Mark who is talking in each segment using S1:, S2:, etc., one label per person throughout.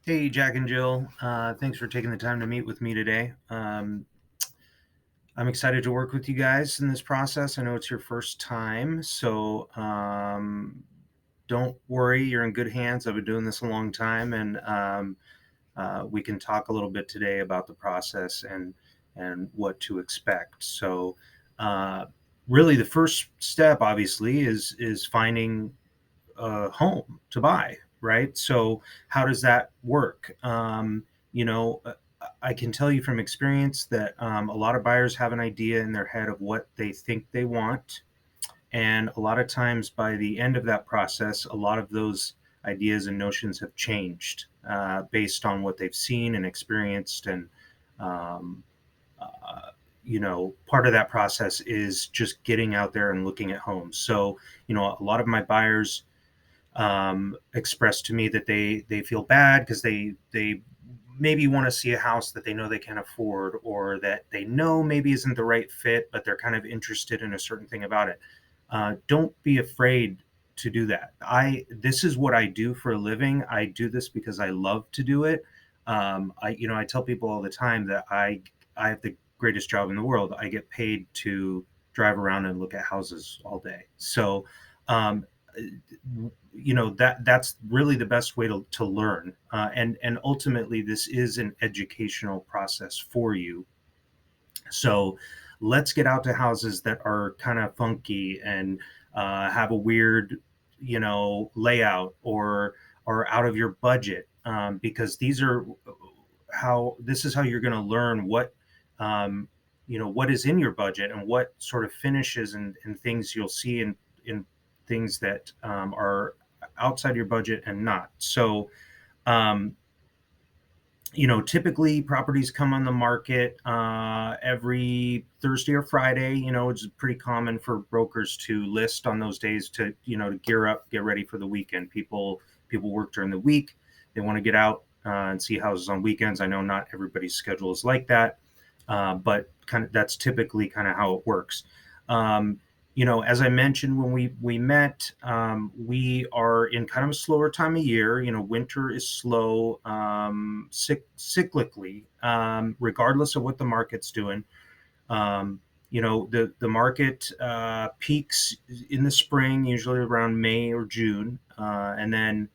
S1: Hey, Jack and Jill. Thanks for taking the time to meet with me today. I'm excited to work with you guys in this process. I know it's your first time, so don't worry, you're in good hands. I've been doing this a long time, and we can talk a little bit today about the process and what to expect. So, uh, really, the first step, obviously, is finding a home to buy, right? So how does that work? You know, I can tell you from experience that a lot of buyers have an idea in their head of what they think they want. And a lot of times by the end of that process, a lot of those ideas and notions have changed based on what they've seen and experienced. And, um, uh, part of that process is just getting out there and looking at homes. So, a lot of my buyers expressed to me that they feel bad because they maybe want to see a house that they know they can't afford, or that they know maybe isn't the right fit, but they're kind of interested in a certain thing about it. Don't be afraid to do that. This is what I do for a living. I do this because I love to do it. I tell people all the time that I have the greatest job in the world. I get paid to drive around and look at houses all day. So um, that's really the best way to learn, and ultimately this is an educational process for you. So let's get out to houses that are kind of funky and have a weird layout, or out of your budget, because this is how you're going to learn what is in your budget, and what sort of finishes and things you'll see in things that are outside your budget and not. So, um, typically properties come on the market every Thursday or Friday. It's pretty common for brokers to list on those days to gear up, get ready for the weekend. People work during the week. They want to get out and see houses on weekends. I know not everybody's schedule is like that, but kind of that's typically kind of how it works. Um, as I mentioned when we met, we are in kind of a slower time of year. Winter is slow, cyclically, regardless of what the market's doing. The market peaks in the spring, usually around May or June, and then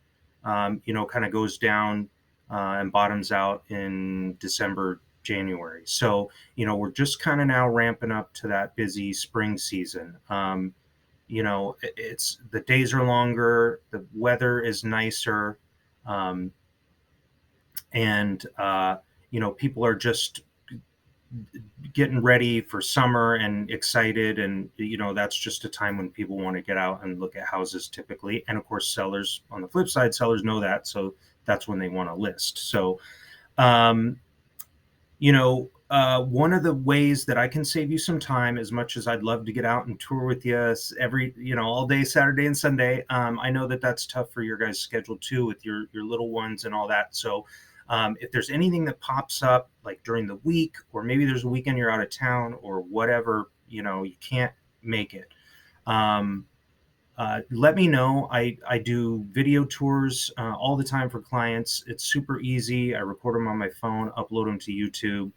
S1: kind of goes down and bottoms out in December, January. So we're just kind of now ramping up to that busy spring season. It's the days are longer, the weather is nicer, um, and people are just getting ready for summer and excited, and that's just a time when people want to get out and look at houses typically. And of course, sellers, on the flip side, sellers know that, so that's when they want to list. So um, one of the ways that I can save you some time, as much as I'd love to get out and tour with you all day Saturday and Sunday, I know that that's tough for your guys' schedule too, with your little ones and all that. So, if there's anything that pops up like during the week, or maybe there's a weekend you're out of town or whatever, you can't make it. Um, let me know. I do video tours all the time for clients. It's super easy. I record them on my phone, upload them to YouTube.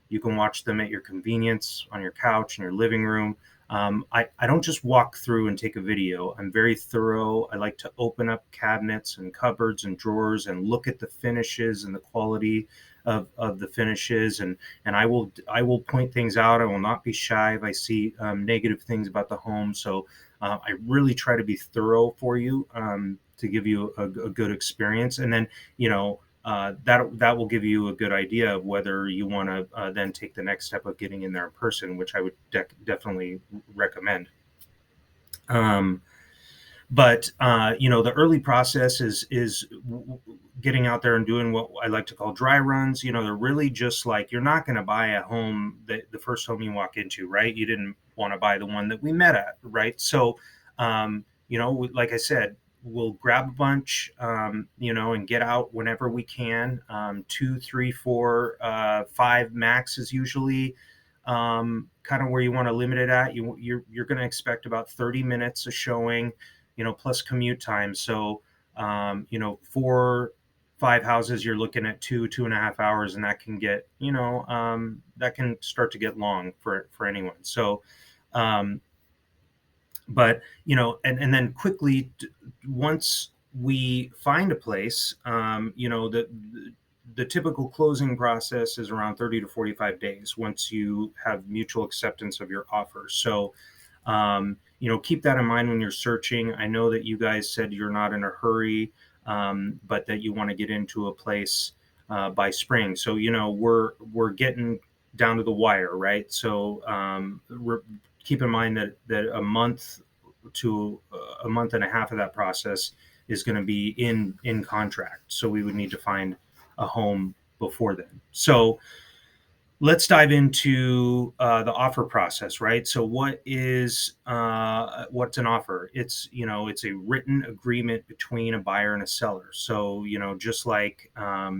S1: You can watch them at your convenience, on your couch, in your living room. I don't just walk through and take a video. I'm very thorough. I like to open up cabinets and cupboards and drawers and look at the finishes and the quality of the finishes, and I will point things out. I will not be shy if I see negative things about the home. So I really try to be thorough for you, to give you a good experience, and then that will give you a good idea of whether you want to then take the next step of getting in there in person, which I would definitely recommend. Um, but the early process is getting out there and doing what I like to call dry runs. They're really just like, you're not going to buy a home that the first home you walk into, right? You didn't want to buy the one that we met at, right? So like I said, we'll grab a bunch, and get out whenever we can. 2, 3, 4, 5 max is usually kind of where you want to limit it at. You're going to expect about 30 minutes of showing, plus commute time. So, 4 5 houses, you're looking at 2.5 hours, and that can get, that can start to get long for anyone. So, um, but and then quickly, once we find a place, the typical closing process is around 30 to 45 days once you have mutual acceptance of your offer. So, keep that in mind when you're searching. I know that you guys said you're not in a hurry, but that you want to get into a place by spring. So, we're getting down to the wire, right? So, keep in mind that a month to a month and a half of that process is going to be in contract. So we would need to find a home before then. So let's dive into the offer process, right? So what's an offer? It's a written agreement between a buyer and a seller. So just like a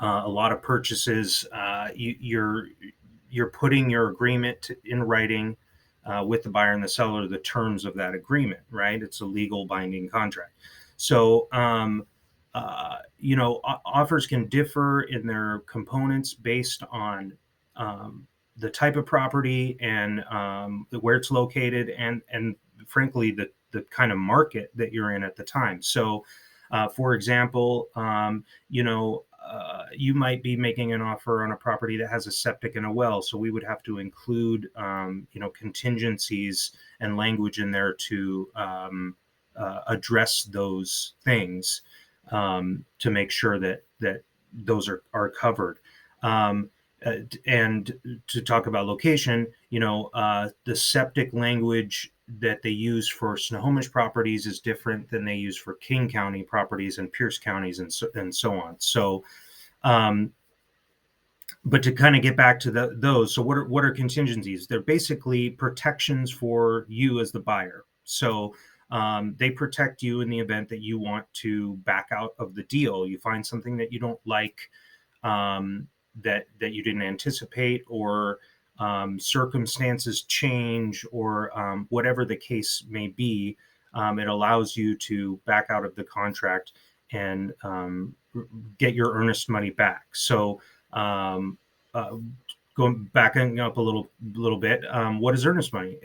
S1: lot of purchases, you're putting your agreement in writing with the buyer and the seller, the terms of that agreement, right? It's a legal binding contract. So, offers can differ in their components based on the type of property and where it's located, and frankly, the kind of market that you're in at the time. So, for example, you might be making an offer on a property that has a septic and a well, so we would have to include contingencies and language in there to address those things, to make sure that those are covered. Um, and to talk about location, the septic language that they use for Snohomish properties is different than they use for King County properties and Pierce counties and so on. So, um, but to kind of get back to those, so what are contingencies? They're basically protections for you as the buyer. So they protect you in the event that you want to back out of the deal. You find something that you don't like, um, that you didn't anticipate, or circumstances change, or whatever the case may be. It allows you to back out of the contract and get your earnest money back. So, um, uh, going backing up a little bit, what is earnest money?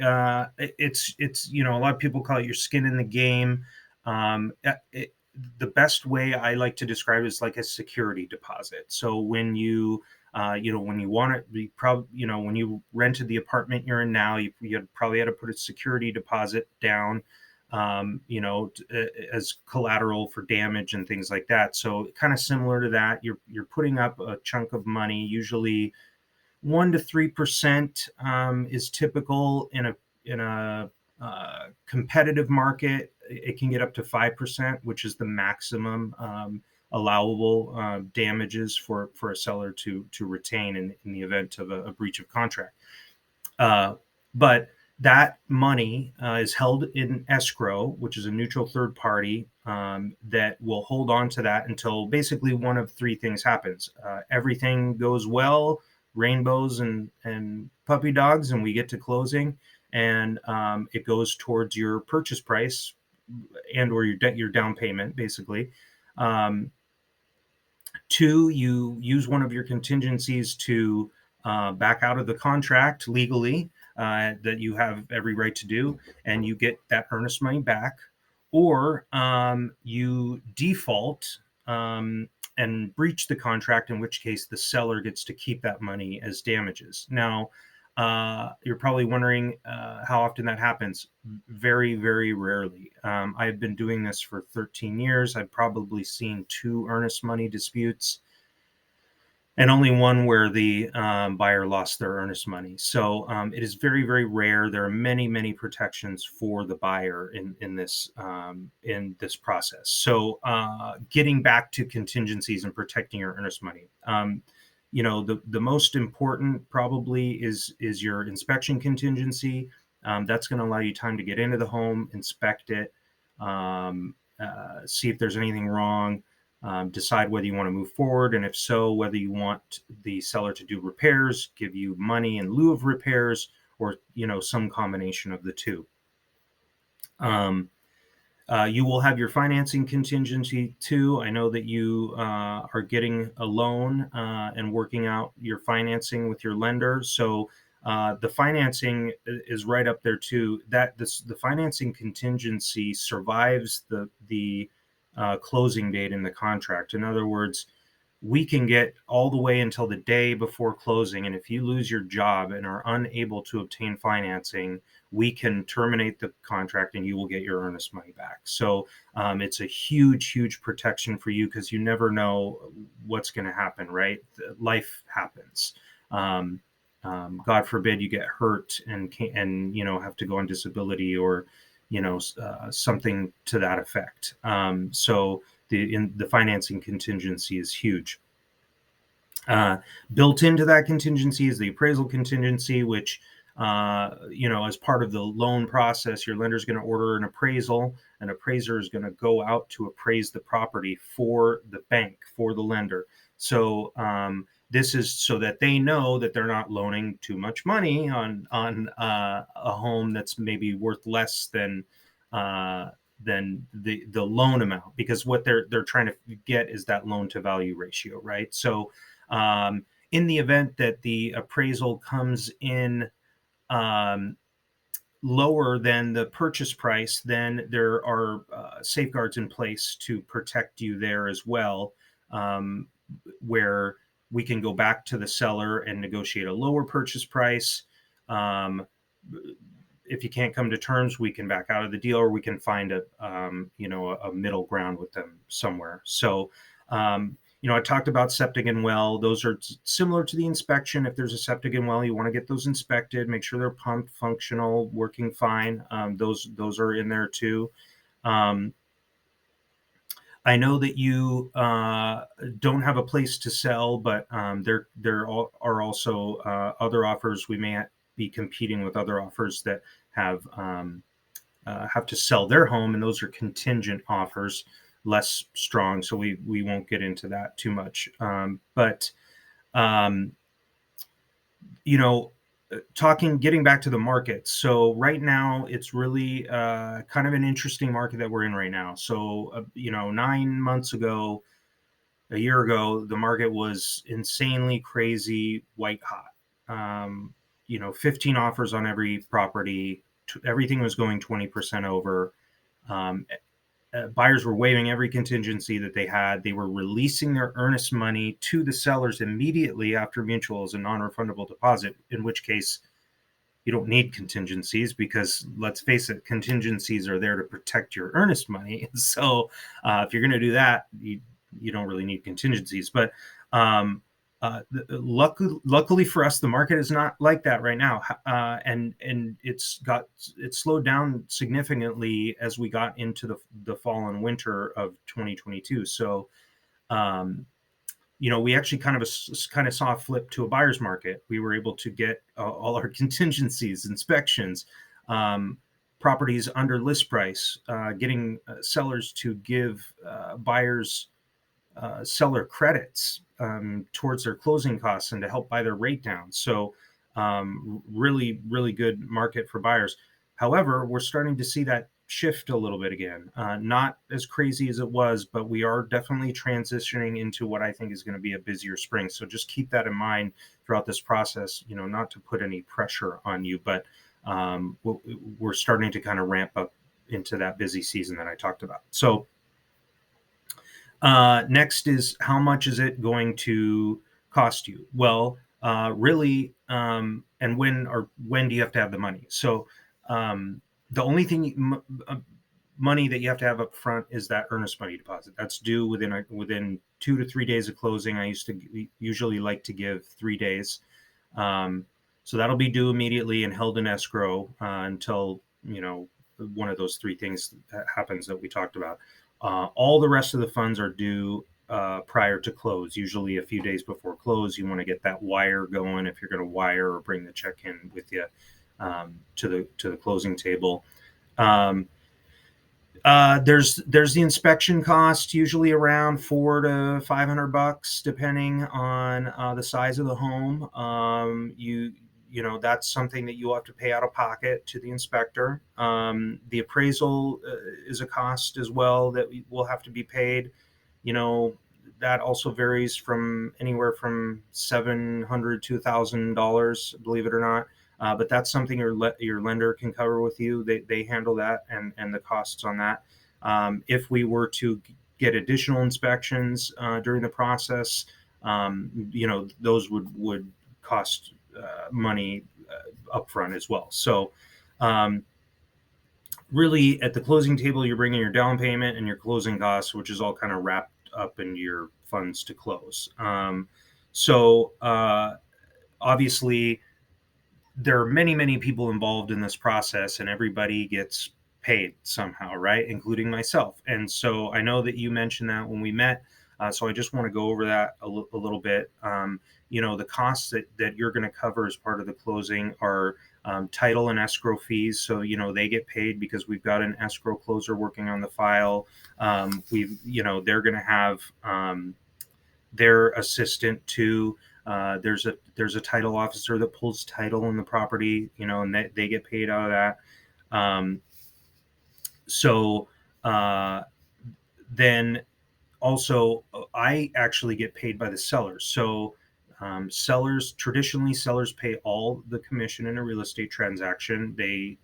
S1: It's a lot of people call it your skin in the game. Um, it, the best way I like to describe it is like a security deposit. So when you want it, when you rented the apartment you're in now, you probably had to put a security deposit down, as collateral for damage and things like that. So kind of similar to that, you're putting up a chunk of money, usually 1 to 3% is typical in a competitive market. It can get up to 5%, which is the maximum allowable damages for a seller to retain in the event of a breach of contract. But that money is held in escrow, which is a neutral third party that will hold on to that until basically one of three things happens. Everything goes well, rainbows and puppy dogs, and we get to closing, and it goes towards your purchase price and or your down payment, basically. Um, Two, you use one of your contingencies to back out of the contract legally, that you have every right to do, and you get that earnest money back. Or you default and breach the contract, in which case the seller gets to keep that money as damages. Now, you're probably wondering how often that happens. Very, very rarely. I've been doing this for 13 years. I've probably seen 2 earnest money disputes, and only one where the buyer lost their earnest money. So it is very, very rare. There are many, many protections for the buyer in this process. So getting back to contingencies and protecting your earnest money. The most important probably is your inspection contingency. That's going to allow you time to get into the home, inspect it, see if there's anything wrong, decide whether you want to move forward, and if so, whether you want the seller to do repairs, give you money in lieu of repairs, or some combination of the two. Um, You will have your financing contingency too. I know that you are getting a loan and working out your financing with your lender. So the financing is right up there too. The financing contingency survives the closing date in the contract. In other words, we can get all the way until the day before closing. And if you lose your job and are unable to obtain financing, we can terminate the contract and you will get your earnest money back. So it's a huge, huge protection for you because you never know what's going to happen, right? Life happens. God forbid you get hurt and have to go on disability or something to that effect. So the financing contingency is huge. Built into that contingency is the appraisal contingency, which as part of the loan process, your lender is going to order an appraisal. An appraiser is going to go out to appraise the property for the bank, for the lender. So this is so that they know that they're not loaning too much money on a home that's maybe worth less than the loan amount, because what they're trying to get is that loan to value ratio, right? So in the event that the appraisal comes in lower than the purchase price, then there are safeguards in place to protect you there as well, where we can go back to the seller and negotiate a lower purchase price. If you can't come to terms, we can back out of the deal, or we can find a middle ground with them somewhere. So I talked about septic and well. Those are similar to the inspection. If there's a septic and well, you want to get those inspected, make sure they're pumped, functional, working fine. Those are in there too. I know that you don't have a place to sell, but there are also other offers. We may be competing with other offers that have to sell their home, and those are contingent offers, less strong, so we won't get into that too much. Getting back to the market. So right now it's really kind of an interesting market that we're in right now. So 9 months ago, a year ago, the market was insanely crazy, white hot. 15 offers on every property. Everything was going 20% over. Buyers were waiving every contingency that they had. They were releasing their earnest money to the sellers immediately after mutual as a non-refundable deposit, in which case you don't need contingencies, because let's face it, contingencies are there to protect your earnest money. So if you're going to do that, you don't really need contingencies. But luckily for us, the market is not like that right now, and it's slowed down significantly as we got into the fall and winter of 2022. So we actually kind of saw a flip to a buyer's market. We were able to get all our contingencies, inspections, properties under list price, getting sellers to give buyers seller credits towards their closing costs and to help buy their rate down. So really, really good market for buyers. However, we're starting to see that shift a little bit again. Not as crazy as it was, but we are definitely transitioning into what I think is going to be a busier spring. So just keep that in mind throughout this process, not to put any pressure on you, but we're starting to kind of ramp up into that busy season that I talked about. So next is, how much is it going to cost you? Well, really, and when do you have to have the money? So the only thing money that you have to have up front is that earnest money deposit. That's due within 2 to 3 days of closing. I usually like to give 3 days. So that'll be due immediately and held in escrow until one of those 3 things happens that we talked about. All the rest of the funds are due prior to close, usually a few days before close. You want to get that wire going if you're going to wire or bring the check in with you to the closing table. There's the inspection cost, usually around $400 to $500, depending on the size of the home. that's something that you'll have to pay out of pocket to the inspector. The appraisal is a cost as well that will have to be paid. You know, that also varies from anywhere from $700 to $1,000, believe it or not. But that's something your lender can cover with you. They handle that and the costs on that. If we were to get additional inspections during the process, those would cost money upfront as well. So, really, at the closing table, you're bringing your down payment and your closing costs, which is all kind of wrapped up into your funds to close. So, obviously, there are many, many people involved in this process, and everybody gets paid somehow, right? Including myself. And so I know that you mentioned that when we met. So I just want to go over that a little bit. The costs that you're going to cover as part of the closing are title and escrow fees. So, they get paid because we've got an escrow closer working on the file. They're going to have their assistant too. There's a title officer that pulls title in the property, and they get paid out of that. So then also I actually get paid by the sellers. So sellers pay all the commission in a real estate transaction. They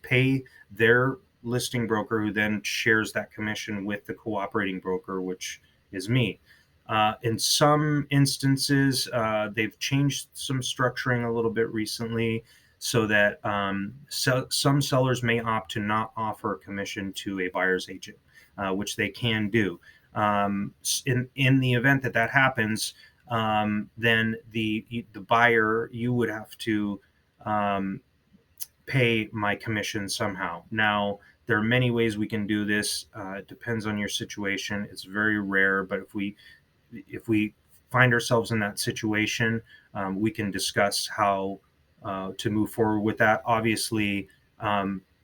S1: pay their listing broker, who then shares that commission with the cooperating broker, which is me. In some instances, they've changed some structuring a little bit recently so that some sellers may opt to not offer a commission to a buyer's agent, which they can do. In the event that happens, then the buyer, you would have to pay my commission somehow. Now, there are many ways we can do this. It depends on your situation. It's very rare, but if we find ourselves in that situation, we can discuss how to move forward with that. Obviously,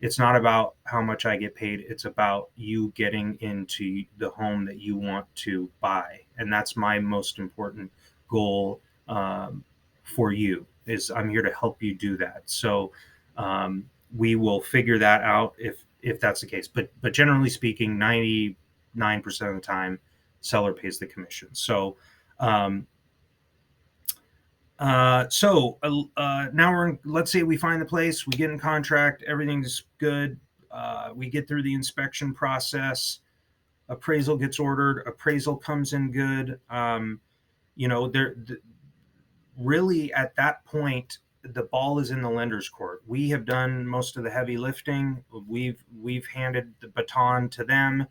S1: it's not about how much I get paid. It's about you getting into the home that you want to buy. And that's my most important goal for you, is I'm here to help you do that. So we will figure that out if that's the case. But generally speaking, 99% of the time, seller pays the commission. So now let's say we find the place, we get in contract, everything's good. We get through the inspection process, appraisal gets ordered, appraisal comes in good. Really at that point, the ball is in the lender's court. We have done most of the heavy lifting. We've handed the baton to them.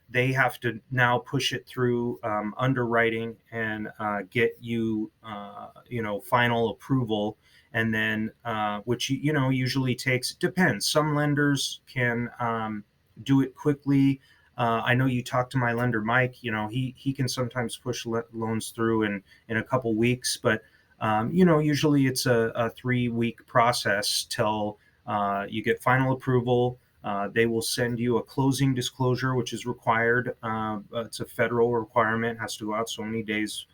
S1: They have to now push it through underwriting and get you, final approval. And then, which, usually takes, depends. Some lenders can do it quickly. I know you talked to my lender, Mike, he can sometimes push loans through in a couple weeks, but usually it's a 3-week process till you get final approval. They will send you a closing disclosure, which is required. It's a federal requirement, has to go out so many days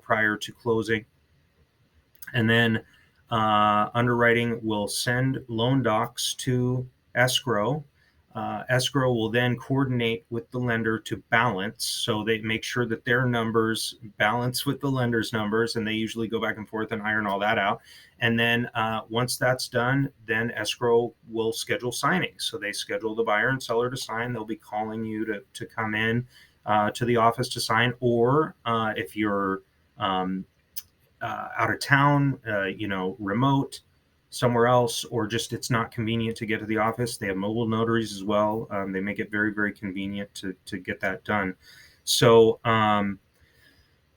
S1: prior to closing. And then underwriting will send loan docs to escrow. Escrow will then coordinate with the lender to balance, so they make sure that their numbers balance with the lender's numbers, and they usually go back and forth and iron all that out. And then once that's done, then escrow will schedule signings. So they schedule the buyer and seller to sign. They'll be calling you to come in to the office to sign, or if you're out of town, remote, somewhere else, or just it's not convenient to get to the office, they have mobile notaries as well. They make it very, very convenient to get that done. So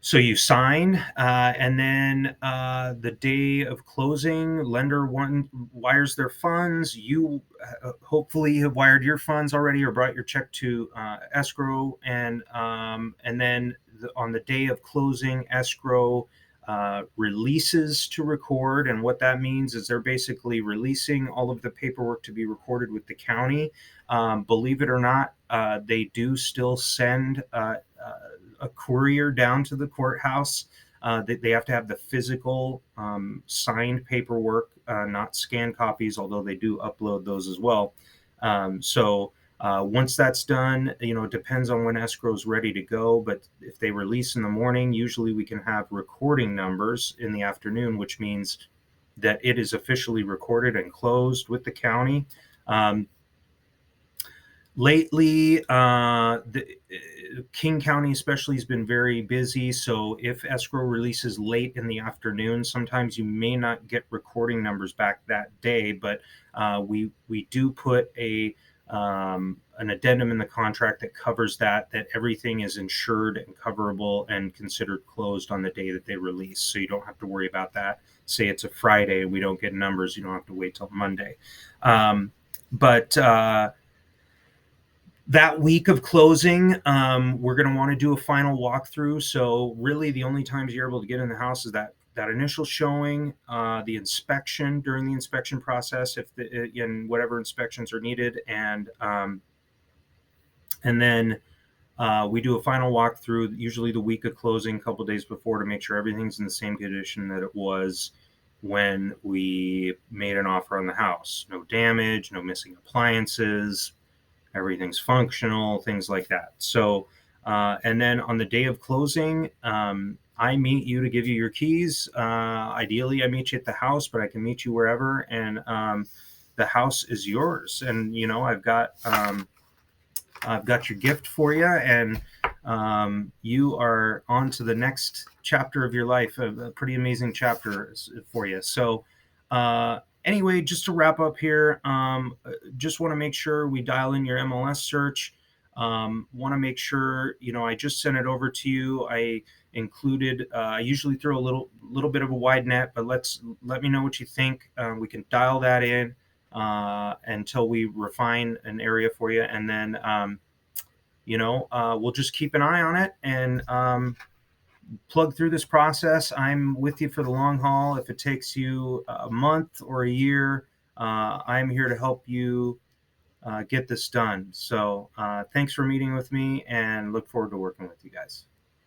S1: so you sign, and then the day of closing, lender wires their funds. You hopefully have wired your funds already or brought your check to escrow, and then on the day of closing, escrow releases to record. And what that means is they're basically releasing all of the paperwork to be recorded with the county. Believe it or not, they do still send a courier down to the courthouse they have to have the physical signed paperwork, not scanned copies, although they do upload those as well. Once that's done, it depends on when escrow is ready to go. But if they release in the morning, usually we can have recording numbers in the afternoon, which means that it is officially recorded and closed with the county. Lately, the King County especially has been very busy. So if escrow releases late in the afternoon, sometimes you may not get recording numbers back that day. But we do put an addendum in the contract that covers that everything is insured and coverable and considered closed on the day that they release. So you don't have to worry about that. Say it's a Friday and we don't get numbers, you don't have to wait till Monday. But that week of closing, we're going to want to do a final walkthrough. So really the only times you're able to get in the house is that initial showing, the inspection during the inspection process, and whatever inspections are needed. And then we do a final walkthrough, usually the week of closing, a couple days before, to make sure everything's in the same condition that it was when we made an offer on the house. No damage, no missing appliances, everything's functional, things like that. So, and then on the day of closing, I meet you to give you your keys. Ideally, I meet you at the house, but I can meet you wherever, and the house is yours. And I've got your gift for you, and you are on to the next chapter of your life, a pretty amazing chapter for you. So, anyway, just to wrap up here, just want to make sure we dial in your MLS search. Want to make sure, I just sent it over to you. I included, I usually throw a little bit of a wide net, but let me know what you think. We can dial that in until we refine an area for you. And then, we'll just keep an eye on it and plug through this process. I'm with you for the long haul. If it takes you a month or a year, I'm here to help you get this done. So thanks for meeting with me, and look forward to working with you guys.